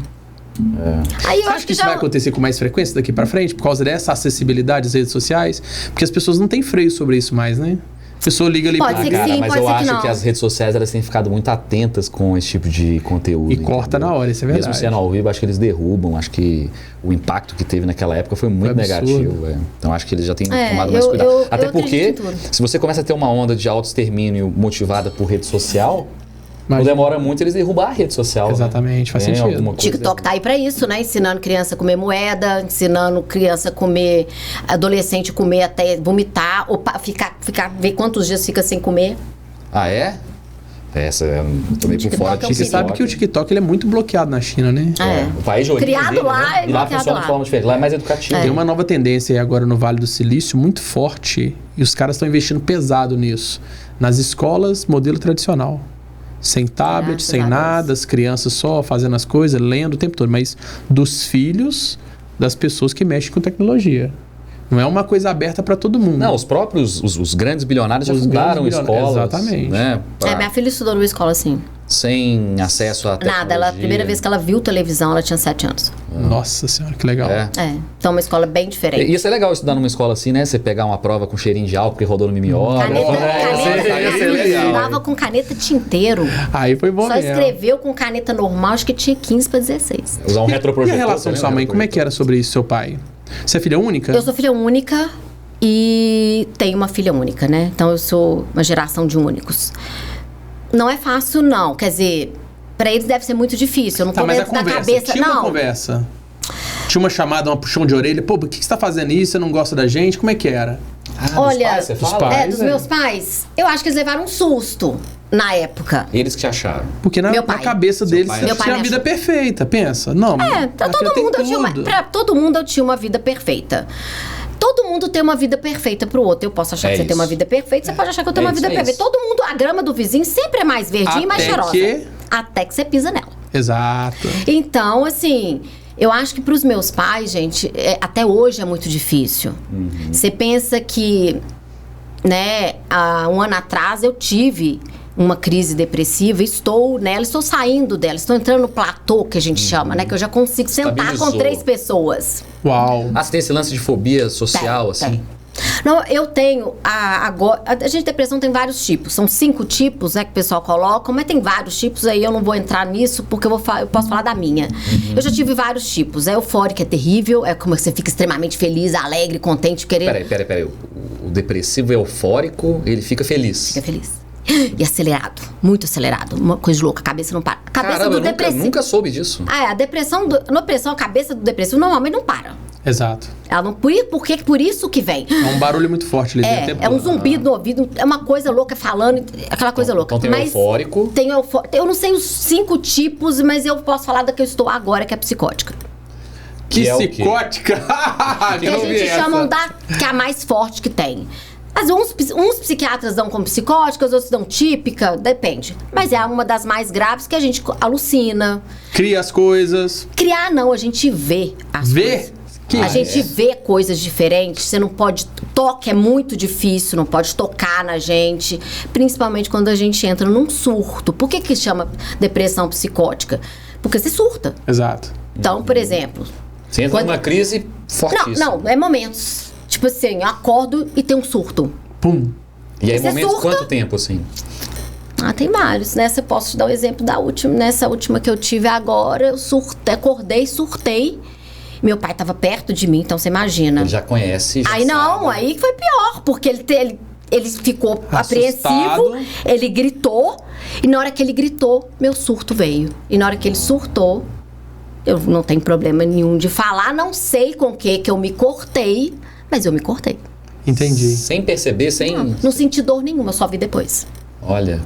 S3: Aí eu
S2: Você
S3: acho
S2: acha que isso vai acontecer com mais frequência daqui pra frente, por causa dessa acessibilidade às redes sociais? Porque as pessoas não têm freio sobre isso mais, né? A pessoa liga ali
S3: Pode ser que
S1: Cara,
S3: sim,
S1: mas
S3: pode
S1: eu
S3: ser que
S1: acho
S3: não.
S1: que as redes sociais elas têm ficado muito atentas com esse tipo de conteúdo.
S2: E corta
S1: entendeu?
S2: na hora, isso é verdade.
S1: Mesmo sendo ao vivo, acho que eles derrubam. Acho que o impacto que teve naquela época foi muito
S2: Foi absurdo.
S1: negativo. Então acho que eles já têm tomado mais
S3: eu
S1: cuidado. Até
S3: acredito
S1: porque,
S3: em tudo.
S1: se você começa a ter uma onda de autoextermínio motivada por rede social, não
S2: Imagina.
S1: demora muito eles derrubar a rede social.
S2: Exatamente, faz
S1: Tem
S2: sentido.
S1: alguma coisa-
S3: TikTok tá aí pra isso, né? Ensinando criança a comer moeda, ensinando criança a comer, adolescente a comer até vomitar, ou ver quantos dias fica sem comer.
S1: Ah, é? Essa eu tô meio por
S3: TikTok
S1: fora
S3: é um
S1: de
S2: Você
S3: perigo.
S2: sabe que o TikTok ele é muito bloqueado na China, né?
S1: O país de origem
S3: Criado
S1: dele,
S3: lá
S1: né?
S3: e
S1: E lá
S3: bloqueado
S1: funciona
S3: lá.
S1: de forma diferente. Lá é mais educativo.
S2: Tem uma nova tendência aí agora no Vale do Silício muito forte e os caras estão investindo pesado nisso. Nas escolas, modelo tradicional. Sem tablet,
S3: Graças
S2: sem
S3: a Deus.
S2: nada, as crianças só fazendo as coisas, lendo o tempo todo. Mas dos filhos das pessoas que mexem com tecnologia. Não é uma coisa aberta para todo mundo.
S1: Não, os próprios, os grandes bilionários já
S2: Os
S1: fundaram
S2: grandes bilionários,
S1: escolas.
S2: exatamente.
S1: Né,
S3: Minha filha estudou numa escola assim.
S1: sem acesso a tecnologia.
S3: Nada, a primeira vez que ela viu televisão, ela tinha 7 anos.
S2: Nossa senhora, que legal.
S1: É.
S3: Então uma escola bem diferente.
S1: Ia ser legal estudar numa escola assim, né? Você pegar uma prova com cheirinho de álcool que rodou no mimeógrafo.
S3: Caneta,
S1: Ia ser legal.
S3: estudava com caneta tinteiro.
S2: Aí foi bom
S3: Só
S2: mesmo.
S3: escreveu com caneta normal, acho que tinha 15 para 16.
S1: Usar um
S2: E
S1: retroprojetor.
S2: a relação com sua mãe, como é que era sobre isso, seu pai? Você é filha única?
S3: Eu sou filha única e tenho uma filha única, né? Então eu sou uma geração de únicos. Não é fácil, não. Quer dizer, pra eles deve ser muito difícil. Eu não tô
S2: Tá, mas a
S3: dentro da
S2: conversa,
S3: cabeça.
S2: tinha uma
S3: Não.
S2: conversa? Tinha uma chamada, uma puxão de orelha? Pô, por que você tá fazendo isso? Você não gosta da gente? Como é que era?
S3: Olha,
S1: você
S2: dos
S1: fala?
S2: pais.
S3: dos
S2: é.
S3: meus pais, eu acho que eles levaram um susto na época.
S1: Eles que te acharam.
S2: Porque na
S3: Meu pai.
S2: cabeça
S1: Seu
S2: deles
S1: pai
S2: você
S3: Meu pai
S2: tinha a
S3: me
S2: vida
S3: achou.
S2: perfeita, pensa. Não,
S3: Pra todo mundo eu tinha pra todo mundo eu tinha uma vida perfeita. Todo mundo tem uma vida perfeita pro outro. Eu posso achar
S1: É
S3: que você tem uma
S1: isso.
S3: vida perfeita, você pode achar que eu tenho
S1: É
S3: uma
S1: isso,
S3: vida
S1: é
S3: perfeita.
S1: isso.
S3: Todo mundo, a grama do vizinho sempre é mais verdinha e mais
S2: Até
S3: cheirosa.
S2: que-
S3: Até que você pisa nela.
S2: Exato.
S3: Então, assim, eu acho que pros meus pais, gente, até hoje é muito difícil. Você pensa que, né, há um ano atrás eu tive uma crise depressiva, estou nela, estou saindo dela, estou entrando no platô que a gente chama, né, que eu já consigo sentar com
S1: Estabilizou.
S3: 3 pessoas.
S2: Uau.
S1: Ah, você tem esse lance de fobia social, assim?
S3: Tem. Não, eu tenho agora. A gente, depressão tem vários tipos. São 5 tipos, né, que o pessoal coloca, mas tem vários tipos aí. Eu não vou entrar nisso porque eu posso falar da minha. Eu já tive vários tipos. É eufórica, é terrível. É como você fica extremamente feliz, alegre, contente, querendo.
S1: Peraí. O depressivo eufórico, ele fica feliz.
S3: Fica feliz. E acelerado, muito acelerado. Uma coisa louca, a cabeça não para. A cabeça
S1: Caramba,
S3: do
S1: eu
S3: depressivo.
S1: nunca soube disso.
S3: A depressão, a cabeça do depressivo normalmente não para.
S2: Exato.
S3: Ela não. Por isso que vem.
S2: É um barulho muito forte ali dentro. o tempo
S3: É um
S2: todo.
S3: zumbido no ouvido, é uma coisa louca falando, aquela coisa louca.
S1: Então tem o eufórico.
S3: Eu não sei os 5 tipos, mas eu posso falar da que eu estou agora, que é psicótica.
S1: Que é o quê?
S2: Psicótica.
S3: Que a gente chama que é a mais forte que tem. Mas uns psiquiatras dão como psicótica, os outros dão típica, depende. Mas é uma das mais graves que a gente alucina.
S2: Cria as coisas.
S3: Criar não, a gente vê as coisas. A gente vê coisas diferentes, você não pode... Toque é muito difícil, não pode tocar na gente. Principalmente quando a gente entra num surto. Por que chama depressão psicótica? Porque você surta.
S2: Exato.
S3: Então, por exemplo...
S1: Você entra numa crise fortíssima.
S3: Não, é momentos. Tipo assim, eu acordo e tem um surto.
S2: Pum.
S1: E aí,
S3: Você
S1: momentos,
S3: surta?
S1: quanto tempo, assim?
S3: Tem vários, né? Eu posso te dar o exemplo da última. Nessa última que eu tive agora, eu acordei, surtei. Meu pai tava perto de mim, então você imagina.
S1: Ele já conhece, já
S3: Aí não,
S1: sabe.
S3: aí foi pior, porque ele ficou
S2: Assustado.
S3: apreensivo, ele gritou, e na hora que ele gritou, meu surto veio. E na hora que ele surtou, eu não tenho problema nenhum de falar, não sei com o que eu me cortei, mas eu me cortei.
S2: Entendi.
S1: Sem perceber, sem...
S3: Não senti dor nenhuma, eu só vi depois.
S1: Olha...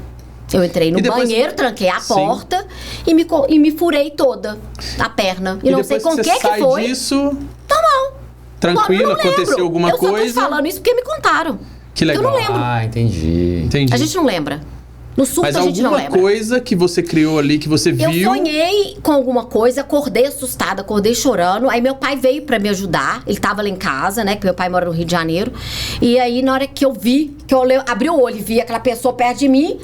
S3: Eu entrei no
S2: E depois-
S3: banheiro, tranquei a
S2: Sim.
S3: porta e me furei toda a perna. E não sei com o
S2: você
S3: que
S2: sai
S3: foi.
S2: disso... Tranquilo,
S3: Não lembro.
S2: aconteceu alguma
S3: eu
S2: coisa.
S3: Eu só tô falando isso porque me contaram.
S2: Que legal.
S3: Eu não lembro.
S1: Ah, entendi.
S2: Entendi.
S3: A gente não lembra. No surto
S2: Mas
S3: a gente não
S2: alguma
S3: lembra.
S2: coisa que você criou ali, que você
S3: Eu
S2: viu...
S3: sonhei com alguma coisa, acordei assustada, acordei chorando. Aí meu pai veio pra me ajudar. Ele tava lá em casa, né? Que meu pai mora no Rio de Janeiro. E aí, na hora que eu vi, abri o olho e vi aquela pessoa perto de mim,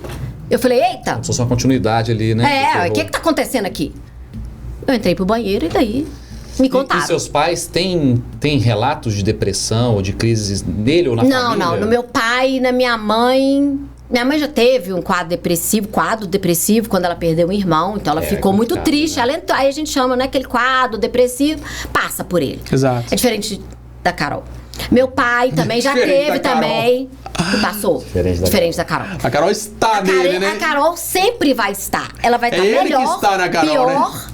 S3: eu falei, eita!
S1: Como se fosse uma continuidade ali, né?
S3: O que tá acontecendo aqui? Eu entrei pro banheiro e daí me contaram.
S1: E seus pais têm relatos de depressão ou de crises nele ou na família?
S3: Não, no meu pai e na minha mãe. Minha mãe já teve um quadro depressivo quando ela perdeu um irmão, então ela ficou muito
S1: complicado,
S3: triste.
S1: né?
S3: Ela entrou, aí a gente chama, né, aquele quadro depressivo, passa por ele.
S2: Exato.
S3: É diferente da Carol. Meu pai também já
S2: Diferente
S3: teve
S2: da Carol.
S3: também. E passou.
S1: Diferente da
S3: Carol.
S2: A Carol está nele, né?
S3: A Carol sempre vai estar. Ela vai estar
S2: ele que
S3: melhor,
S2: está na Carol,
S3: pior,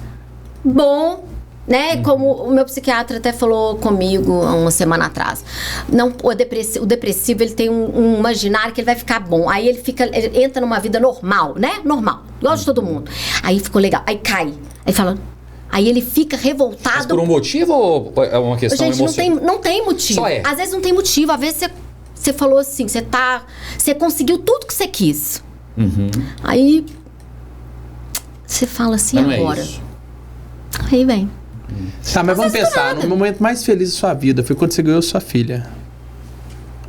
S3: bom, né? Como o meu psiquiatra até falou comigo há uma semana atrás. Não, o depressivo ele tem um imaginário que ele vai ficar bom. Aí ele entra numa vida normal, né? Normal, igual de todo mundo. Aí ficou legal. Aí cai. Aí fala... Aí ele fica revoltado.
S1: Mas por um motivo ou é uma questão
S3: Gente,
S1: emocional?
S3: não tem motivo.
S1: Só é.
S3: Às vezes não tem motivo. Às vezes você falou assim, você conseguiu tudo que você quis.
S1: Uhum.
S3: Aí você fala assim,
S1: Mas não
S3: agora.
S1: é isso.
S3: Aí vem.
S2: Tá, mas vamos pensar, no momento mais feliz da sua vida foi quando você ganhou sua filha.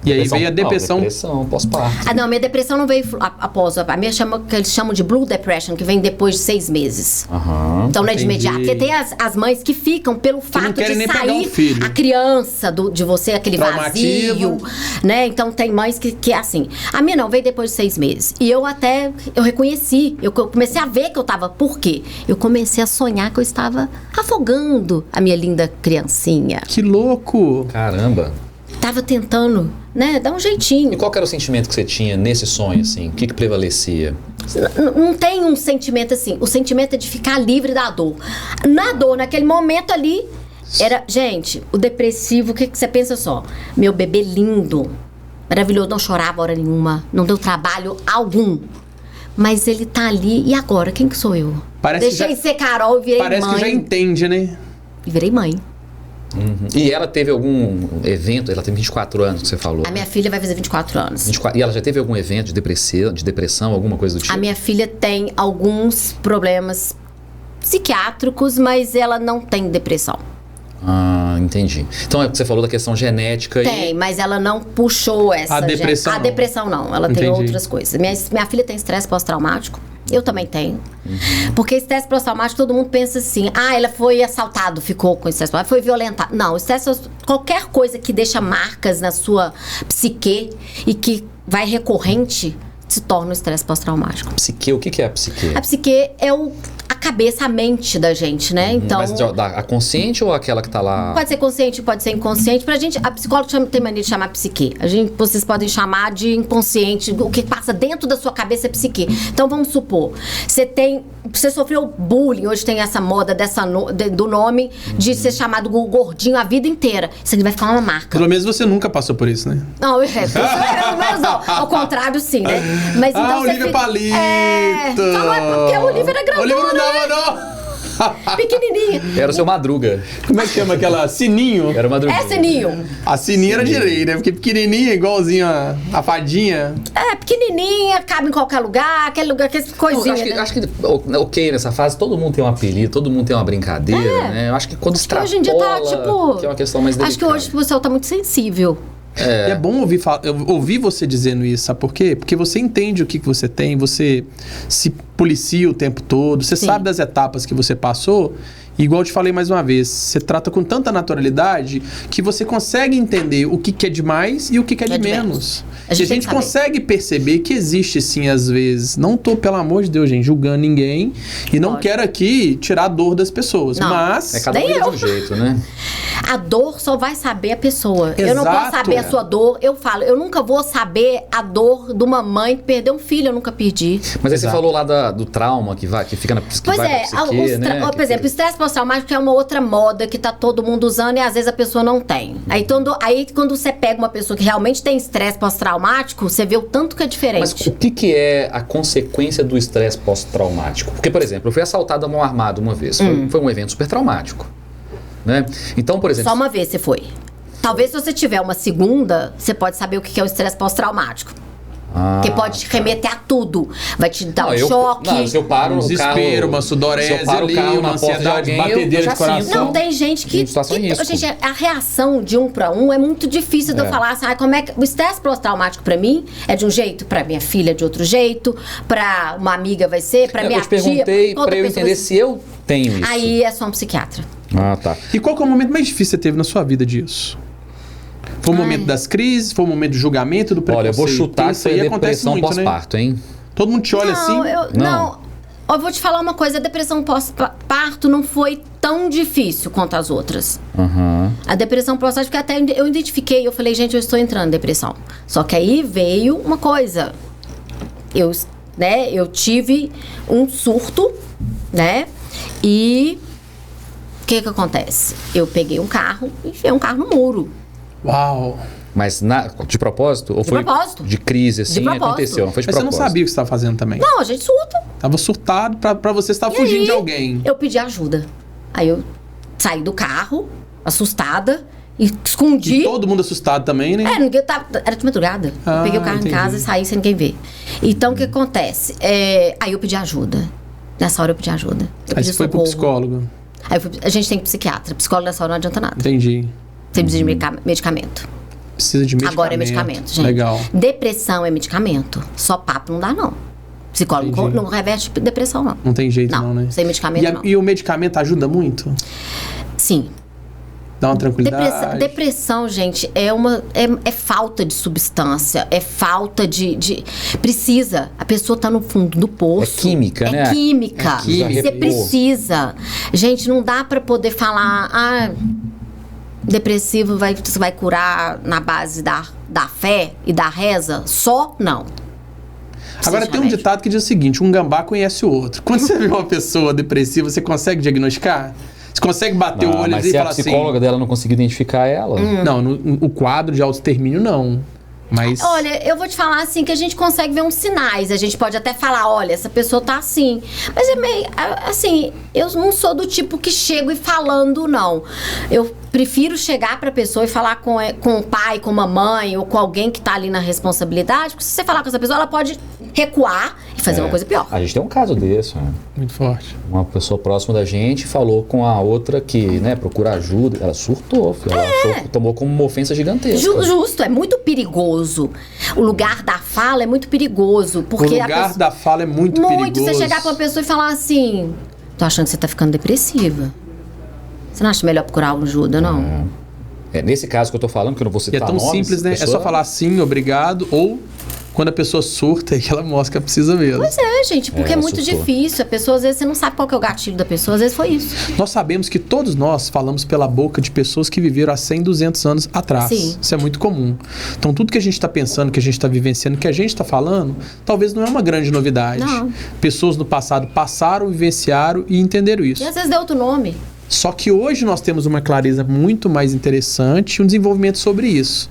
S2: E aí veio a depressão.
S1: Não, depressão, pós-parto.
S3: Não, minha depressão não veio após. A minha que eles chamam de Blue Depression, que vem depois de 6 meses.
S1: Aham.
S3: Então não é de
S2: Entendi.
S3: imediato. Porque tem as mães que ficam pelo fato
S2: querem
S3: de
S2: nem pegar
S3: sair
S2: um filho.
S3: a criança de você, aquele
S2: Traumativo.
S3: vazio, né? Então tem mães que é assim. A minha não, veio depois de 6 meses. E eu reconheci, eu comecei a ver que eu tava, por quê? Eu comecei a sonhar que eu estava afogando a minha linda criancinha.
S2: Que louco!
S1: Caramba.
S3: Tava tentando, né, dar um jeitinho.
S1: E qual que era o sentimento que você tinha nesse sonho, assim? O que prevalecia?
S3: Não tem um sentimento assim. O sentimento é de ficar livre da dor. Na dor, naquele momento ali, era... Gente, o depressivo, o que você pensa só? Meu bebê lindo, maravilhoso, não chorava hora nenhuma, não deu trabalho algum. Mas ele tá ali, e agora? Quem que sou eu? Deixei de ser Carol e virei
S2: Parece
S3: mãe.
S2: que já entende, né?
S3: E virei mãe.
S1: Uhum. E ela teve algum evento? Ela tem 24 anos, que você falou.
S3: A minha filha vai fazer 24 anos.
S1: 24, e ela já teve algum evento de depressão, alguma coisa do tipo?
S3: A minha filha tem alguns problemas psiquiátricos, mas ela não tem depressão.
S1: Ah, entendi. Então é o que você falou da questão genética.
S3: Tem, mas ela não puxou essa...
S2: A depressão
S3: A
S2: não.
S3: depressão não, ela tem
S2: Entendi.
S3: outras coisas. Minha filha tem estresse pós-traumático, eu também tenho. Porque estresse pós-traumático, todo mundo pensa assim, ela foi assaltado, ficou com estresse pós-traumático, foi violentada. Não, estresse, qualquer coisa que deixa marcas na sua psique e que vai recorrente, se torna um estresse pós-traumático.
S1: Psique, o que é a psique?
S3: A psique é a cabeça, a mente da gente, né? Então...
S1: Mas a consciente ou aquela que tá lá?
S3: Pode ser consciente, pode ser inconsciente. Pra gente, a psicóloga tem mania de chamar psique. Vocês podem chamar de inconsciente. O que passa dentro da sua cabeça é psique. Então, vamos supor, você sofreu bullying, hoje tem essa moda do nome de ser chamado gordinho a vida inteira. Isso aqui vai ficar uma marca.
S2: Pelo menos você nunca passou por isso, né?
S3: Não, pelo menos não. Ao contrário, sim, né? Mas então
S2: Olivia Palito!
S3: então não é porque o Olivia era grandona.
S2: Olivia não dava, não!
S3: Pequenininha.
S1: Era o seu Madruga.
S2: Como é que chama aquela? Sininho?
S1: Era o Madruga.
S3: É sininho.
S2: A Sininho era direito, né? Porque pequenininha, igualzinho a fadinha.
S3: É, pequenininha, cabe em qualquer lugar, aquele lugar, aquelas coisinhas.
S1: Acho que ok, nessa fase, todo mundo tem um apelido, todo mundo tem uma brincadeira, né? Eu acho que quando extrapola,
S3: hoje em dia tá, tipo...
S1: que é uma questão mais delicada.
S3: Acho que hoje o pessoal tá muito sensível.
S2: E é bom ouvir você dizendo isso, sabe por quê? Porque você entende o que você tem, você se policia o tempo todo, você sabe das etapas que você passou. E igual eu te falei mais uma vez, você trata com tanta naturalidade que você consegue entender o que é de mais e o que é de menos. A gente consegue perceber que existe sim, às vezes. Não tô, pelo amor de Deus, gente, julgando ninguém. E não quero aqui tirar a dor das pessoas. Não. Mas...
S1: É cada um de um jeito, né?
S3: A dor só vai saber a pessoa.
S2: Exato.
S3: Eu não posso saber a sua dor. Eu falo, eu nunca vou saber a dor de uma mãe que perdeu um filho. Eu nunca perdi.
S1: Mas aí você falou lá do trauma que fica na psique, né?
S3: Por exemplo, o estresse pós-traumático é uma outra moda que tá todo mundo usando e às vezes a pessoa não tem. Aí quando você pega uma pessoa que realmente tem estresse pós-traumático, você vê o tanto que é diferente.
S1: Mas o que é a consequência do estresse pós-traumático? Porque, por exemplo, eu fui assaltado a mão armada uma vez. Foi um evento super traumático. Né? Então, por exemplo...
S3: Só uma vez você foi. Talvez se você tiver uma segunda, você pode saber o que é o estresse pós-traumático. Que pode remeter a tudo. Vai te dar um choque.
S1: Se eu paro no
S2: desespero, uma sudorese,
S1: se eu paro o carro na porta de alguém,
S2: batedeira de coração.
S3: Não, tem gente que... Gente, a reação de 1 para 1 é muito difícil de eu falar assim, como é que... O estresse pós-traumático pra mim é de um jeito, pra minha filha de outro jeito, pra uma amiga vai ser, pra minha tia... Eu te perguntei
S1: pra eu entender se eu tenho isso.
S3: Aí é só um psiquiatra.
S1: Tá.
S2: E qual que é o momento mais difícil que você teve na sua vida disso? Foi o momento das crises? Foi o momento do julgamento, do preconceito?
S1: Olha, eu vou chutar que foi depressão pós-parto, hein?
S2: Todo mundo te olha assim?
S3: Não, eu vou te falar uma coisa. A depressão pós-parto não foi tão difícil quanto as outras. A depressão pós-parto, porque até eu identifiquei, eu falei, gente, eu estou entrando em depressão. Só que aí veio uma coisa. Eu tive um surto, né? E o que acontece? Eu peguei um carro e enfiei um carro no muro.
S2: Uau!
S1: Mas de propósito? Ou foi
S3: propósito.
S1: De crise, assim, aconteceu? Não foi de propósito?
S2: Mas você não sabia o que você estava fazendo também?
S3: Não, a gente surta.
S2: Tava surtado pra você estar fugindo de alguém.
S3: Eu pedi ajuda. Aí eu saí do carro, assustada, e escondi.
S2: E todo mundo assustado também, né?
S3: Ninguém tava, era de madrugada. Eu peguei o carro em casa e saí sem ninguém ver. Então, o que acontece? Aí eu pedi ajuda. Nessa hora eu pedi ajuda.
S2: Aí você foi pro psicólogo.
S3: Aí a gente tem psiquiatra. Psicólogo nessa hora não adianta nada.
S2: Entendi.
S3: Você precisa de medicamento.
S2: Precisa de medicamento.
S3: Agora é medicamento, gente.
S2: Legal.
S3: Depressão é medicamento. Só papo não dá, não. Psicólogo não reverte depressão, não.
S2: Não tem jeito, não, né?
S3: Sem medicamento, não.
S2: E o medicamento ajuda muito?
S3: Sim.
S2: Dá uma tranquilidade?
S3: Depressão, gente, é falta de substância, é falta de... Precisa. A pessoa tá no fundo do poço.
S1: É química, né?
S3: É química. Você precisa. Gente, não dá pra poder falar... depressivo você vai curar na base da fé e da reza? Só não.
S2: Agora tem um ditado que diz o seguinte: um gambá conhece o outro. Quando você vê uma pessoa depressiva, você consegue diagnosticar? Você consegue bater o olho e falar assim...
S1: Mas se a psicóloga dela não conseguiu identificar ela...
S2: Não, o quadro de autoextermínio não. Mas...
S3: Olha, eu vou te falar assim, que a gente consegue ver uns sinais. A gente pode até falar, olha, essa pessoa tá assim. Mas é meio, assim, eu não sou do tipo que chego e falando, não. Eu prefiro chegar pra pessoa e falar com o pai, com a mãe, ou com alguém que tá ali na responsabilidade. Porque se você falar com essa pessoa, ela pode recuar e fazer uma coisa pior.
S1: A gente tem um caso desse, né?
S2: Muito forte.
S1: Uma pessoa próxima da gente falou com a outra que, né, procura ajuda. Ela surtou, ela achou, tomou como uma ofensa gigantesca.
S3: Justo, é muito perigoso. O lugar da fala é muito perigoso. Porque
S2: o lugar da fala é muito perigoso.
S3: Muito, você chegar pra uma pessoa e falar assim, tô achando que você tá ficando depressiva. Você não acha melhor procurar ajuda, não?
S1: Nesse caso que eu tô falando, que eu não vou citar
S2: nomes... É tão simples, né? É só falar sim, obrigado, ou... Quando a pessoa surta e ela mostra que precisa mesmo.
S3: Pois é, gente, porque é muito difícil. A pessoa, às vezes, você não sabe qual que é o gatilho da pessoa. Às vezes foi isso.
S2: Nós sabemos que todos nós falamos pela boca de pessoas que viveram há 100, 200 anos atrás.
S3: Sim.
S2: Isso é muito comum. Então, tudo que a gente está pensando, que a gente está vivenciando, que a gente está falando, talvez não é uma grande novidade.
S3: Não.
S2: Pessoas no passado passaram, vivenciaram e entenderam isso.
S3: E às vezes deu outro nome.
S2: Só que hoje nós temos uma clareza muito mais interessante e um desenvolvimento sobre isso.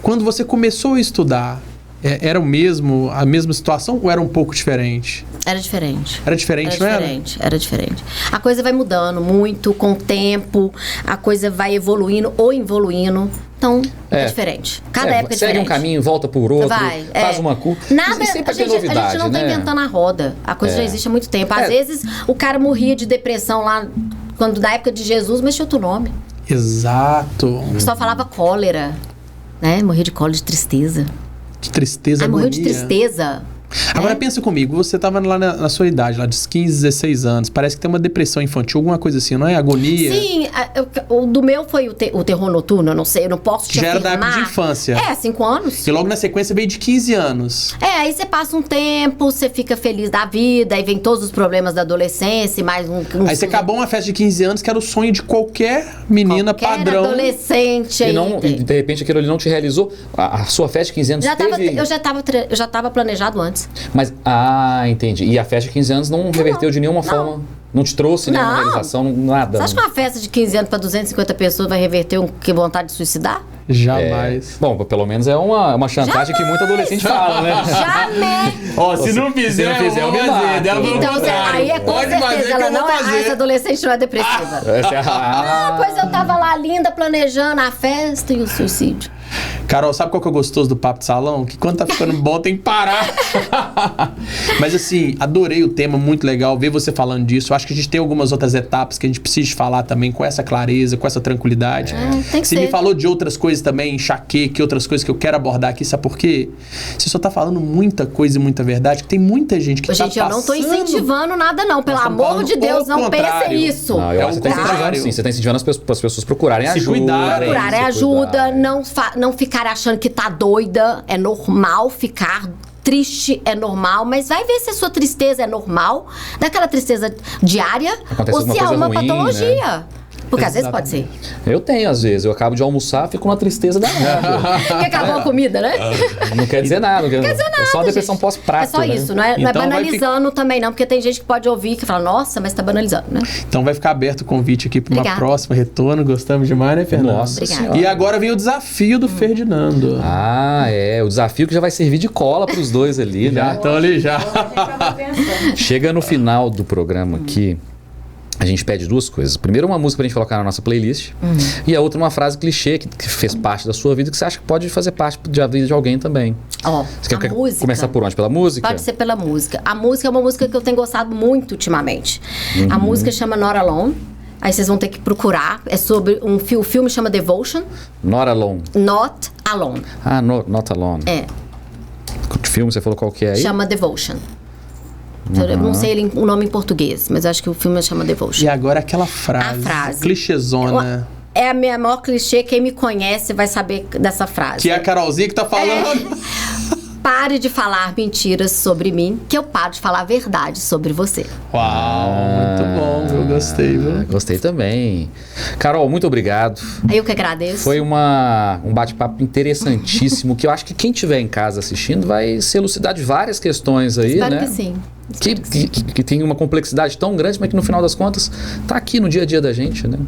S2: Quando você começou a estudar era a mesma situação ou era um pouco diferente?
S3: Era diferente.
S2: Era diferente, não era?
S3: Era diferente. A coisa vai mudando muito com o tempo, a coisa vai evoluindo ou involuindo. Então, é diferente. Cada época é diferente.
S1: Segue um caminho, volta por outro, faz uma curva.
S3: Nada,
S1: sempre
S3: a gente não tá inventando a roda. A coisa já existe há muito tempo. Às vezes, o cara morria de depressão lá, quando na época de Jesus, mas tinha outro nome.
S2: Exato.
S3: O pessoal falava cólera, né? Morria de cólera, de tristeza.
S2: De tristeza,
S3: morreu de tristeza.
S2: Agora pensa comigo, você tava lá na sua idade, lá dos 15, 16 anos, parece que tem uma depressão infantil, alguma coisa assim, não é? Agonia?
S3: Sim, o do meu foi o terror noturno, eu não sei, eu não posso te afirmar.
S2: Já era da época de infância.
S3: 5 anos.
S2: E logo na sequência veio de 15 anos.
S3: Aí você passa um tempo, você fica feliz da vida, aí vem todos os problemas da adolescência, mais um
S2: aí você acabou uma festa de 15 anos que era o sonho de qualquer menina padrão.
S3: Adolescente.
S1: E de repente aquilo ali não te realizou. A sua festa de 15 anos
S3: Eu já tava planejado antes.
S1: Mas, entendi. E a festa de 15 anos não reverteu de nenhuma forma? Não te trouxe nenhuma realização, nada?
S3: Você acha que uma festa de 15 anos para 250 pessoas vai reverter que vontade de suicidar?
S2: Jamais.
S1: Bom, pelo menos é uma chantagem que muito adolescente fala, né?
S3: Jamais!
S2: Se não fizer, eu vou fazer.
S3: Então, aí é com certeza ela não é. Essa adolescente não é depressiva. Pois eu tava lá linda, planejando a festa e o suicídio.
S2: Carol, sabe qual que é o gostoso do papo de salão? Que quando tá ficando bom tem que parar. Mas assim, adorei o tema, muito legal ver você falando disso. Eu acho que a gente tem algumas outras etapas que a gente precisa falar também com essa clareza, com essa tranquilidade.
S3: Tem que
S2: você
S3: ser.
S2: me falou de outras coisas também, enxaqueca, outras coisas que eu quero abordar aqui, sabe por quê? Você só tá falando muita coisa e muita verdade, que tem muita gente que tá passando...
S3: Gente, eu não tô incentivando nada não, pelo amor de Deus, não pense isso.
S1: Não, eu acho que você tá incentivando sim, você tá incentivando as pessoas procurarem ajuda.
S3: Procurarem ajuda, não ficar achando que tá doida, é normal ficar triste, é normal, mas vai ver se a sua tristeza é normal, daquela tristeza diária, ou se é uma patologia. Né? Porque às vezes pode ser.
S1: Eu tenho, às vezes. Eu acabo de almoçar, fico numa tristeza danada.
S3: Porque acabou a comida, né?
S1: Não quer dizer nada. É só uma depressão pós-prato.
S3: É só isso, não é banalizando também não, porque tem gente que pode ouvir que fala, nossa, mas tá banalizando, né?
S2: Então vai ficar aberto o convite aqui para uma próxima retorno. Gostamos demais, né, Fernando?
S1: Nossa Senhora.
S2: E agora vem o desafio do Ferdinando.
S1: O desafio que já vai servir de cola pros dois ali, né?
S2: Já estão ali, já.
S1: Chega no final do programa aqui, a gente pede duas coisas. Primeiro, uma música pra gente colocar na nossa playlist. E a outra, uma frase clichê que fez parte da sua vida, que você acha que pode fazer parte da vida de alguém também. Você quer
S3: música.
S1: Começar por onde? Pela música?
S3: Pode ser pela música. A música é uma música que eu tenho gostado muito ultimamente. A música chama Not Alone. Aí vocês vão ter que procurar. É sobre o filme chama Devotion.
S1: Not Alone.
S3: Not Alone.
S1: Not Alone. O filme, você falou qual que é aí?
S3: Chama Devotion. Eu não sei o nome em português, mas acho que o filme chama Devotion.
S2: E agora aquela frase.
S3: A frase.
S2: Clichêzona.
S3: É a minha maior clichê. Quem me conhece vai saber dessa frase.
S2: Que é a Carolzinha que tá falando.
S3: Pare de falar mentiras sobre mim, que eu paro de falar a verdade sobre você.
S2: Uau, muito bom, eu gostei, viu?
S1: Gostei também. Carol, muito obrigado.
S3: Eu que agradeço.
S1: Foi um bate-papo interessantíssimo, que eu acho que quem estiver em casa assistindo vai se elucidar de várias questões aí,
S3: Espero
S1: né?
S3: que sim.
S1: Que tem uma complexidade tão grande, mas que no final das contas tá aqui no dia a dia da gente, né?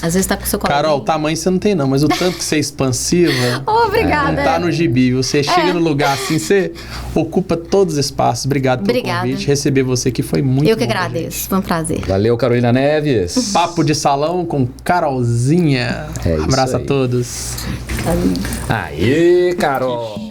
S3: Às vezes tá com o seu colega.
S2: Carol, tamanho você não tem não, mas o tanto que você é expansiva...
S3: Obrigada.
S2: Não tá no gibi. Você chega no lugar assim, você ocupa todos os espaços. Obrigado pelo convite. Receber você aqui foi muito bom.
S3: Eu que agradeço. Foi um prazer.
S1: Valeu, Carolina Neves.
S2: Papo de salão com Carolzinha.
S1: É isso
S2: abraço
S1: aí.
S2: a todos.
S1: Aê, Carol!